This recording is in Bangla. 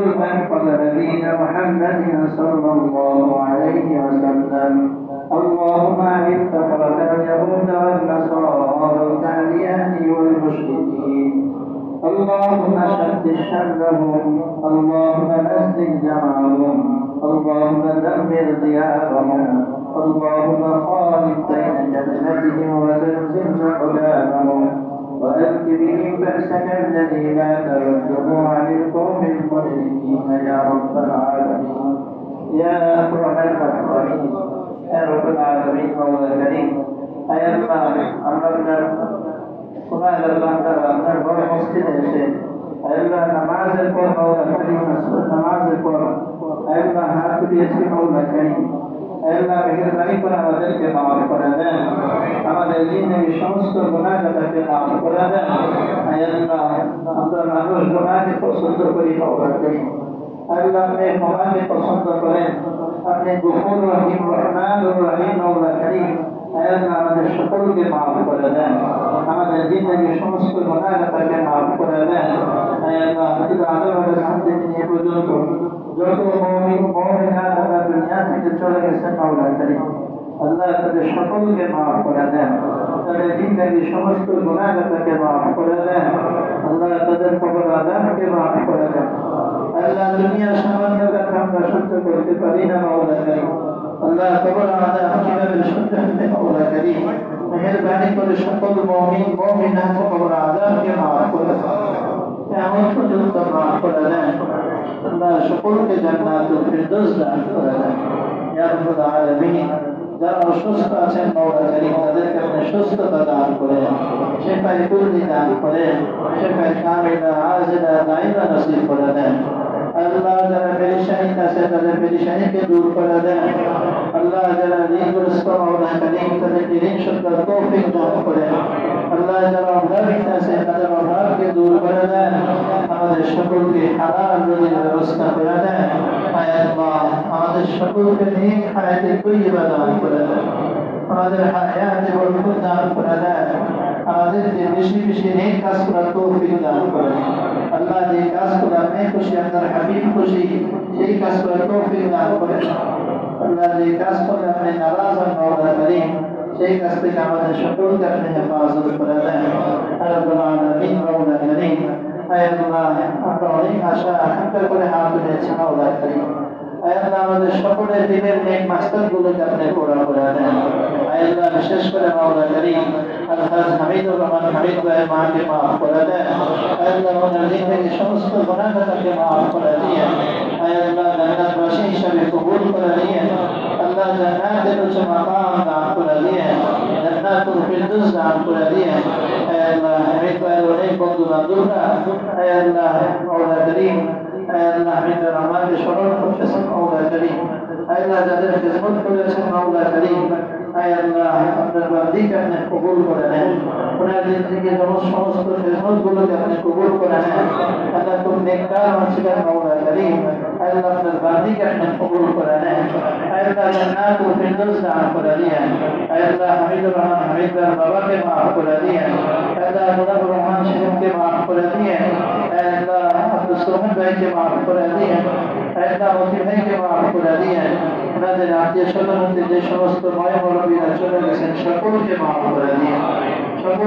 المحفظ نبينا محمد صلى الله عليه وسلم. اللهم أعز كفرة اليهود والنصارى والقاديان والمشركين. اللهم شتت شملهم، اللهم مزق جمعهم، اللهم دمر ديارهم، اللهم خالف بين جنتهم وزلزل أقدامهم، وألق بهم بأسك الذي لا ترده عن القوم المشركين يا رب العالمين يا أكرم الأكرمين يا رب العالمين مولا الكريم. أي الله أمرنا তোমাদের বান্দারা আপনার ঘর মসজিদে এসে আল্লাহ নামাজের পর মাওলা কারীম নামাজের পর আল্লাহ হাত দিয়েছি মাওলা কারীম আল্লাহ মেহেরবানি করে আমাদেরকে মাফ করে দেন, আমাদের জিন্দেগীর সমস্ত গুনাহকে মাফ করে দেন। আল্লাহ আমরা মানুষ গুনাহকে পছন্দ করি মাওলা কারীম, আল্লাহ আপনি ক্ষমাকে পছন্দ করেন, আপনি গফুর রহিম রহমানুর রহিম মাওলা কারীম আল্লাহ আমাদের সকলকে মাফ করে দেন, আমাদের জিন্দেগীর সমস্ত গুনাহকে মাফ করে দেন। আল্লাহ আদমের সাথে থেকে পর্যন্ত যত মুমিন মুমিনাত আমরা দুনিয়া থেকে চলে গেছেন মাওলা কারীম আল্লাহ তাদের সকলকে মাফ করে দেন, তাদের জিন্দেগীর সমস্ত গুনাহকে মাফ করে দেন, আল্লাহ তাদের কবর আযাবকে মাফ করে দেন। আল্লাহ দুনিয়ার সামান্য কথা আমরা সহ্য করতে পারি না মাওলা কারীম, আল্লাহ কবর আযাব কিভাবে সহ্য করতে মাওলা কারীম মেহেরবানি করে সকল মুমিন মুমিনাত কবর আযাবকে মাফ করে দেন, কিয়ামত পর্যন্ত মাফ করে দেন। আল্লাহ সকলকে জান্নাতুল ফিরদৌস দান করে দেন ইয়া রাব্বুল আলামিন। যারা অসুস্থ আছেন মাওলা কারীম তাদেরকে আপনি সুস্থতা দান করেন, শিফায়ে কুল্লি দান করেন, শিফায়ে কামিলা আজিলা দাইমা নসিব করে দেন। আল্লাহ যারা পেরেশানিতে আছে তাদের পেরেশানিকে দূর করে দেন। আল্লাহ যারা ঋণগ্রস্ত মাওলা কারীম তাদেরকে ঋণ শোধের তৌফিক দান করেন। আল্লাহ যারা অভাবিত আছে তাদের অভাবকে দূর করে দেন, আমাদের সকলকে হালাল রুজির ব্যবস্থা করে দেন। আল্লাহ আমাদের সকলকে নেক হায়াতে তৈয়বা দান করে দেন, আমাদের হায়াতে বরকত দান করে দেন, আমাদেরকে বেশি বেশি নেক কাজ করার তৌফিক দান করেন। আল্লাহ যে কাজগুলো আপনি খুশি আপনার হাবিব খুশি সেই কাজ করার তৌফিক দান করেন। আল্লাহ যে কাজ করলে আপনি নারাজ হন মাওলা কারীম সেই কাজ থেকে আমাদের সকলকে আপনি হেফাজত করে দেন ইয়া রাব্বুল আলামিন মাওলা কারীম। আল্লাহ আমরা অনেক আশা আকাঙ্ক্ষা করে হাত তুলেছি মাওলা কারীম, আল্লাহ আমাদের সকলের দিনের নেক মাকসাদগুলোকে আপনি পুরা করে দেন। আল্লাহ বিশেষ করে মাওলা কারীম আলহাজ হামিদুর রহমান হামিদ ভাইয়ের মাকে মাফ করে দেন, আল্লাহ ওনার জিন্দেগীর সমস্ত গুনাহকে মাফ করে দিয়েন। আল্লাহ জান্নাতবাসী হিসাবে কবুল করে নিয়েন, আল্লাহ জান্নাতের উচ্চ মাকাম দান করে দিয়েন, জান্নাতুল ফিরদৌস দান করে দিয়েন। আল্লাহ হামিদ ভাইয়ের অনেক বন্ধু বান্ধবরা আল্লাহ মাওলা কারীম আল্লাহ হামিদুর রহমানকে স্মরণ করতেছেন মাওলা কারীম, আল্লাহ যাদের খিদমত করেছেন মাওলা কারীম আল্লাহ আপনার বান্দিকে আপনি কবুল করে নেন, ওনার জিন্দেগীর সমস্ত খিদমতগুলোকে আপনি কবুল করে নেন। আল্লাহ খুব নেককার ছিলেন মাওলা কারীম, আল্লাহ আপনার বান্দিকে আপনি কবুল করে নেন, আল্লাহ জান্নাতুল ফিরদৌস দান করে দিয়েন। আল্লাহ হামিদুর রহমান হামিদ ভাইয়ের বাবাকে মাফ করে দিয়েন, আল্লাহ মুনাফুর রহমান সাহেবকে মাফ করে দিয়েন, আল্লাহ আব্দুল সোহান ভাইকে মাফ করে দিয়েন, আল্লাহ মতি ভাইকে মাফ করে দিয়েন। ওনাদের আত্মীয় স্বজন যে সমস্ত ময় মুরব্বীরা চলে গেছেন সকলকে মাফ করে দিয়েন।